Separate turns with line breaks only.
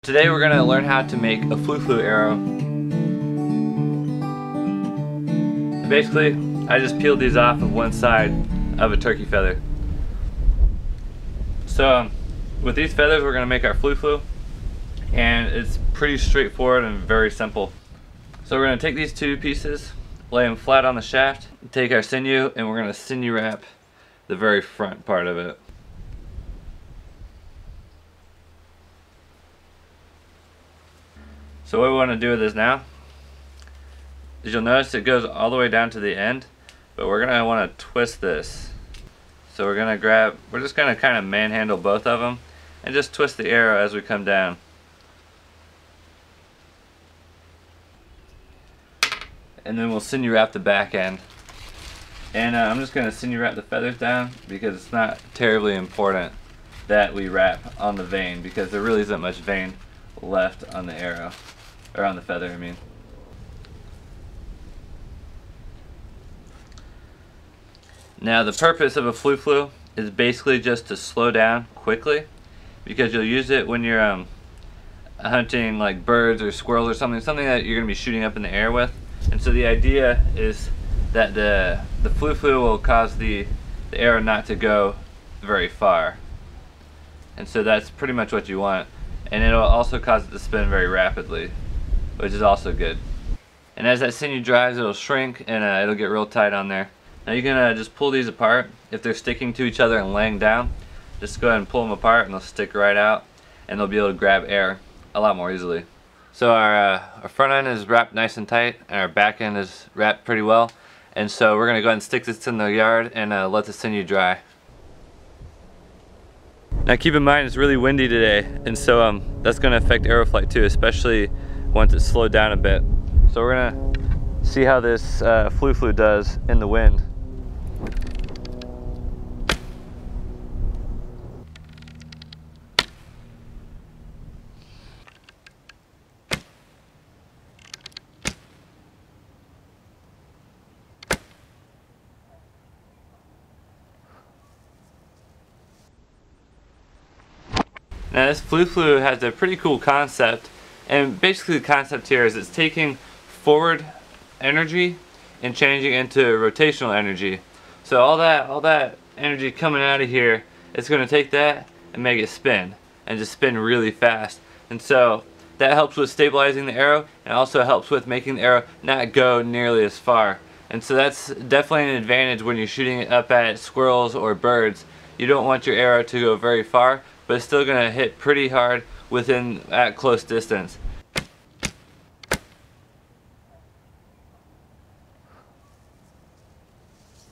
Today we're going to learn how to make a flu arrow. Basically, I just peeled these off of one side of a turkey feather. So with these feathers we're going to make our flu, and it's pretty straightforward and very simple. So we're going to take these two pieces, lay them flat on the shaft, take our sinew, and we're going to sinew wrap the very front part of it. So what we want to do with this now is you'll notice it goes all the way down to the end, but we're going to want to twist this. So we're just going to kind of manhandle both of them and just twist the arrow as we come down. And then we'll sinew wrap the back end. And I'm just going to sinew wrap the feathers down because it's not terribly important that we wrap on the vein, because there really isn't much vein left on the arrow. Or on the feather, I mean. Now the purpose of a flu is basically just to slow down quickly, because you'll use it when you're hunting like birds or squirrels or something that you're going to be shooting up in the air with. And so the idea is that the flu will cause the arrow not to go very far. And so that's pretty much what you want. And it'll also cause it to spin very rapidly, which is also good. And as that sinew dries, it'll shrink and it'll get real tight on there. Now you can just pull these apart. If they're sticking to each other and laying down, just go ahead and pull them apart and they'll stick right out, and they'll be able to grab air a lot more easily. So our front end is wrapped nice and tight, and our back end is wrapped pretty well. And so we're going to go ahead and stick this in the yard and let the sinew dry. Now keep in mind it's really windy today, and so that's going to affect arrow flight too, especially once it's slowed down a bit. So we're going to see how this flu does in the wind. Now this flu has a pretty cool concept, and basically the concept here is it's taking forward energy and changing it into rotational energy. So all that energy coming out of here, it's going to take that and make it spin, and just spin really fast. And so that helps with stabilizing the arrow, and also helps with making the arrow not go nearly as far. And so that's definitely an advantage when you're shooting it up at squirrels or birds. You don't want your arrow to go very far, but it's still going to hit pretty hard at close distance.